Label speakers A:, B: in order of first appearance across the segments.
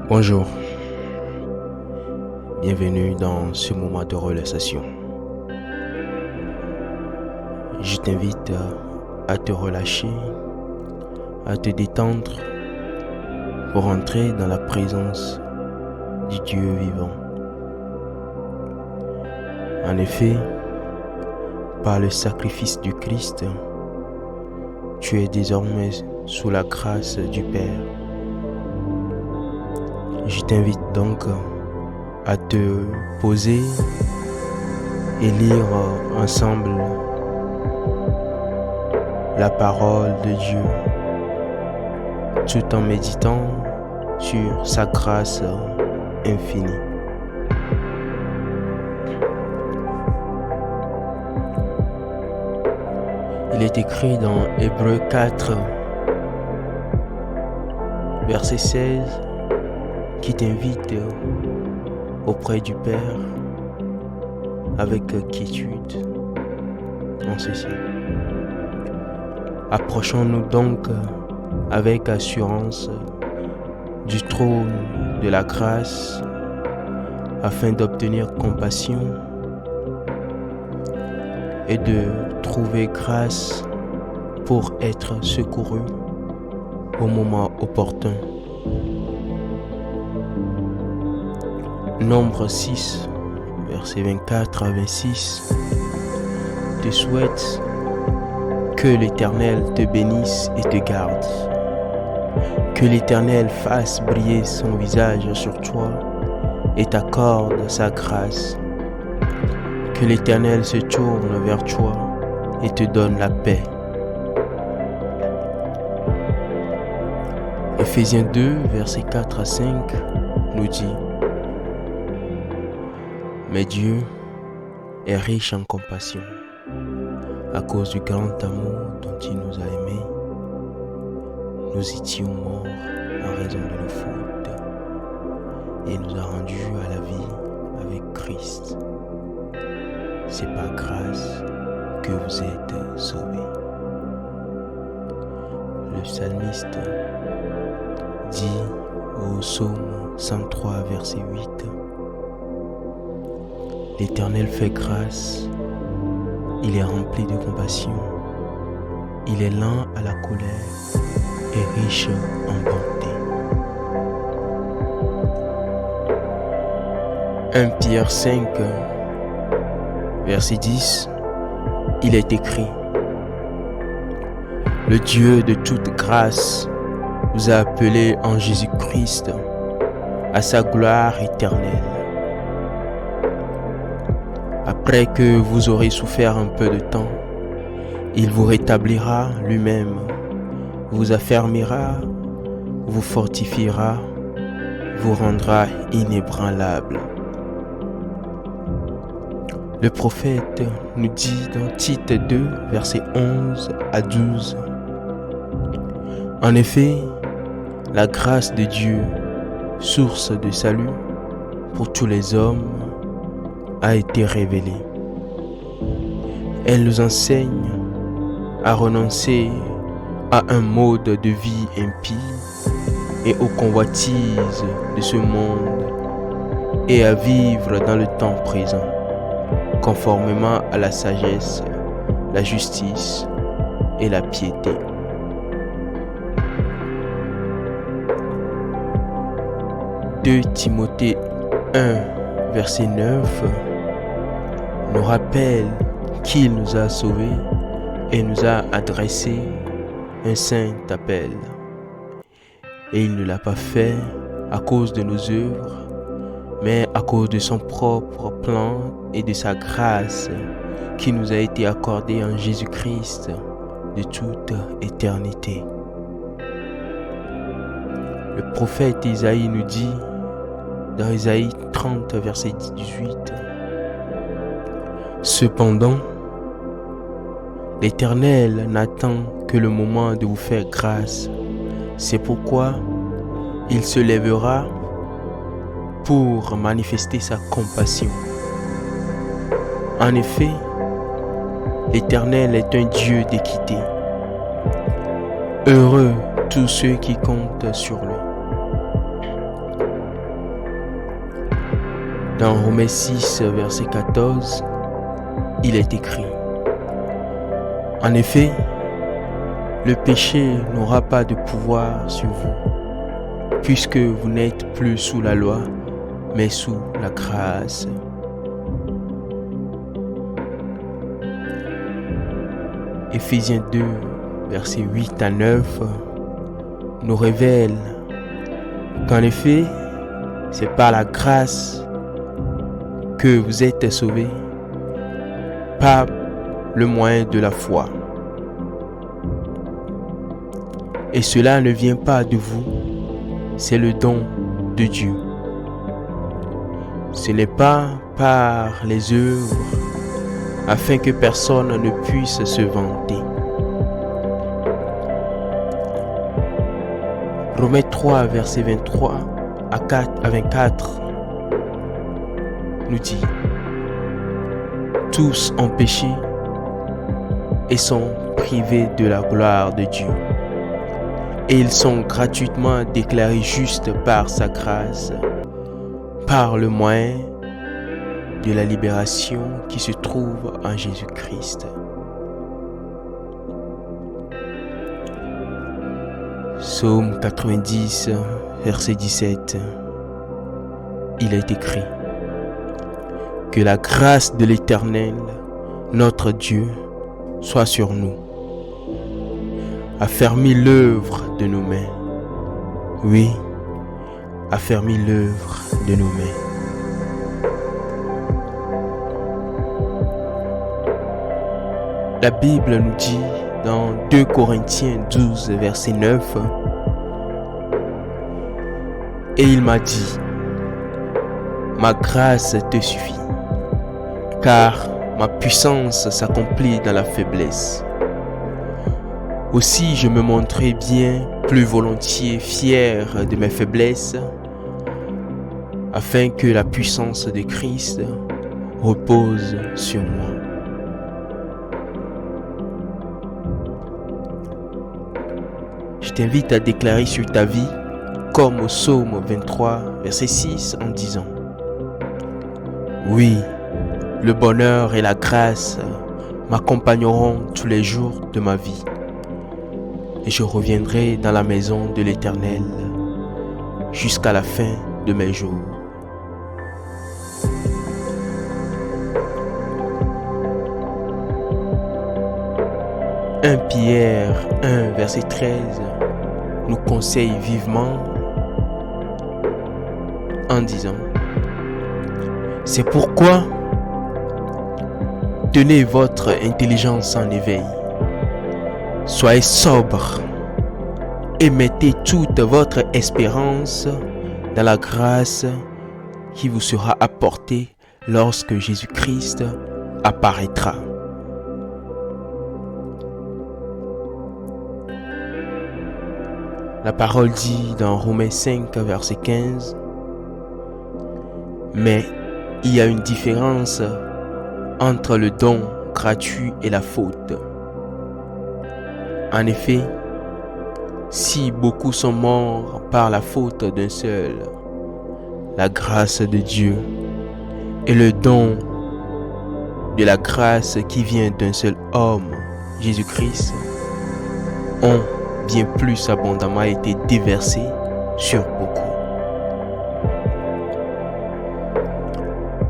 A: Bonjour, bienvenue dans ce moment de relaxation. Je t'invite à te relâcher, à te détendre pour entrer dans la présence du Dieu vivant. En effet, par le sacrifice du Christ, tu es désormais sous la grâce du Père. Je t'invite donc à te poser et lire ensemble la parole de Dieu, tout en méditant sur sa grâce infinie. Il est écrit dans Hébreux 4, verset 16, qui t'invite auprès du Père avec quiétude en ceci. Approchons-nous donc avec assurance du trône de la grâce afin d'obtenir compassion et de trouver grâce pour être secouru au moment opportun. Nombre 6, versets 24 à 26, te souhaite que l'Éternel te bénisse et te garde. Que l'Éternel fasse briller son visage sur toi et t'accorde sa grâce. Que l'Éternel se tourne vers toi et te donne la paix. Éphésiens 2, versets 4 à 5 nous dit: Mais Dieu est riche en compassion. À cause du grand amour dont il nous a aimés, nous étions morts en raison de nos fautes, et il nous a rendus à la vie avec Christ. C'est par grâce que vous êtes sauvés. Le psalmiste dit au psaume 103, verset 8: L'Éternel fait grâce, il est rempli de compassion, il est lent à la colère et riche en bonté. 1 Pierre 5, verset 10, il est écrit: Le Dieu de toute grâce vous a appelé en Jésus-Christ à sa gloire éternelle. Après que vous aurez souffert un peu de temps, il vous rétablira lui-même, vous affermira, vous fortifiera, vous rendra inébranlable. Le prophète nous dit dans Tite 2, versets 11 à 12: En effet, la grâce de Dieu, source de salut pour tous les hommes, a été révélée. Elle nous enseigne à renoncer à un mode de vie impie et aux convoitises de ce monde et à vivre dans le temps présent, conformément à la sagesse, la justice et la piété. De Timothée 1, verset 9, nous rappelle qu'il nous a sauvés et nous a adressé un saint appel. Et il ne l'a pas fait à cause de nos œuvres, mais à cause de son propre plan et de sa grâce qui nous a été accordée en Jésus-Christ de toute éternité. Le prophète Isaïe nous dit dans Isaïe 30, verset 18: Cependant, l'Éternel n'attend que le moment de vous faire grâce. C'est pourquoi il se lèvera pour manifester sa compassion. En effet, l'Éternel est un Dieu d'équité. Heureux tous ceux qui comptent sur lui. Dans Romains 6, verset 14, il est écrit: en effet, le péché n'aura pas de pouvoir sur vous, puisque vous n'êtes plus sous la loi, mais sous la grâce. Éphésiens 2, versets 8 à 9, nous révèle qu'en effet, c'est par la grâce que vous êtes sauvés, par le moyen de la foi. Et cela ne vient pas de vous, c'est le don de Dieu. Ce n'est pas par les œuvres, afin que personne ne puisse se vanter. Romains 3, verset 23 à 24 nous dit: tous ont péché et sont privés de la gloire de Dieu, et ils sont gratuitement déclarés justes par sa grâce, par le moyen de la libération qui se trouve en Jésus-Christ. Psaume 90, verset 17, il est écrit: que la grâce de l'Éternel, notre Dieu, soit sur nous. Affermis l'œuvre de nos mains. Oui, affermis l'œuvre de nos mains. La Bible nous dit dans 2 Corinthiens 12, verset 9, et il m'a dit: ma grâce te suffit, car ma puissance s'accomplit dans la faiblesse. Aussi je me montrerai bien plus volontiers fier de mes faiblesses, afin que la puissance de Christ repose sur moi. Je t'invite à déclarer sur ta vie, comme au psaume 23, verset 6, en disant: oui, le bonheur et la grâce m'accompagneront tous les jours de ma vie, et je reviendrai dans la maison de l'Éternel jusqu'à la fin de mes jours. Pierre 1, verset 13 nous conseille vivement en disant: c'est pourquoi tenez votre intelligence en éveil, soyez sobre et mettez toute votre espérance dans la grâce qui vous sera apportée lorsque Jésus-Christ apparaîtra. La parole dit dans Romains 5, verset 15, mais il y a une différence entre le don gratuit et la faute. En effet, si beaucoup sont morts par la faute d'un seul, la grâce de Dieu et le don de la grâce qui vient d'un seul homme, Jésus-Christ, ont bien plus abondamment été déversés sur beaucoup.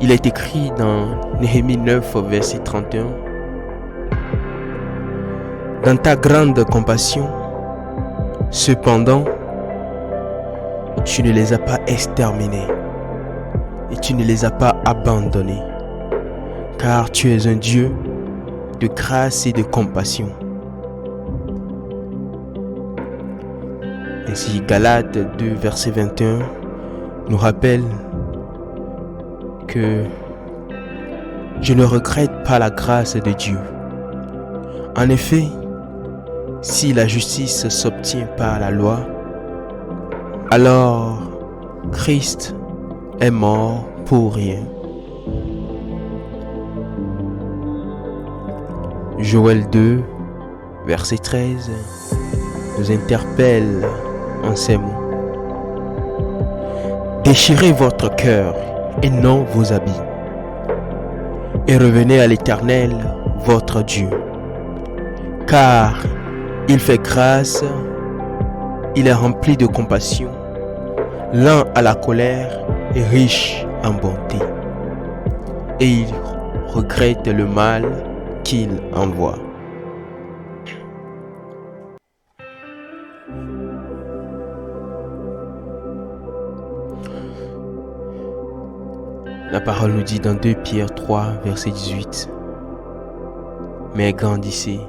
A: Il est écrit dans Néhémie 9, verset 31, dans ta grande compassion, cependant, tu ne les as pas exterminés et tu ne les as pas abandonnés, car tu es un Dieu de grâce et de compassion. Ainsi, Galates 2, verset 21 nous rappelle que je ne regrette pas la grâce de Dieu. En effet, si la justice s'obtient par la loi, alors Christ est mort pour rien. Joël 2, verset 13 nous interpelle en ces mots: déchirez votre cœur et non vos habits. Et revenez à l'Éternel, votre Dieu, car il fait grâce, il est rempli de compassion, lent à la colère et riche en bonté. Et il regrette le mal qu'il envoie. La parole nous dit dans 2 Pierre 3, verset 18. Mais grandissez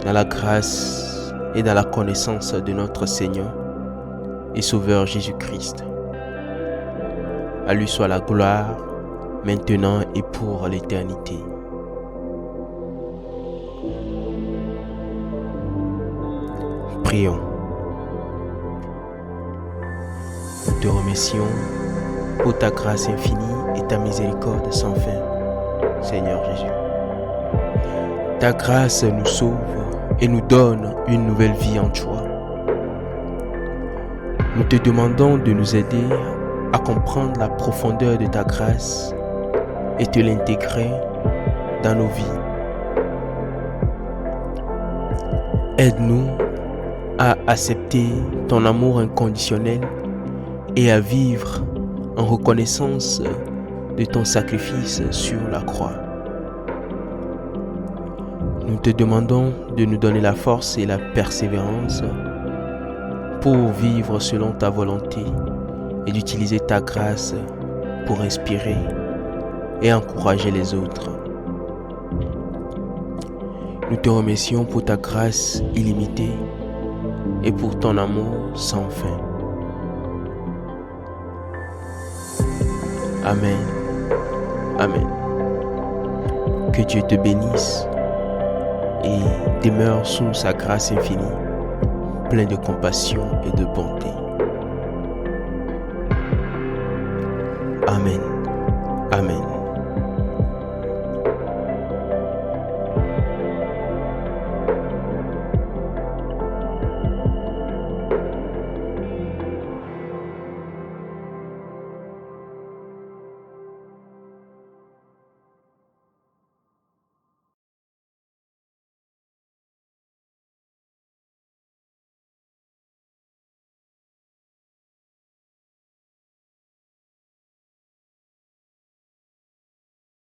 A: dans la grâce et dans la connaissance de notre Seigneur et Sauveur Jésus-Christ. À lui soit la gloire, maintenant et pour l'éternité. Prions. Nous te remercions pour ta grâce infinie et ta miséricorde sans fin, Seigneur Jésus. Ta grâce nous sauve et nous donne une nouvelle vie en toi. Nous te demandons de nous aider à comprendre la profondeur de ta grâce et te l'intégrer dans nos vies. Aide-nous à accepter ton amour inconditionnel et à vivre en reconnaissance de ton sacrifice sur la croix. Nous te demandons de nous donner la force et la persévérance pour vivre selon ta volonté et d'utiliser ta grâce pour inspirer et encourager les autres. Nous te remercions pour ta grâce illimitée et pour ton amour sans fin. Amen. Amen. Que Dieu te bénisse et demeure sous sa grâce infinie, plein de compassion et de bonté. Amen.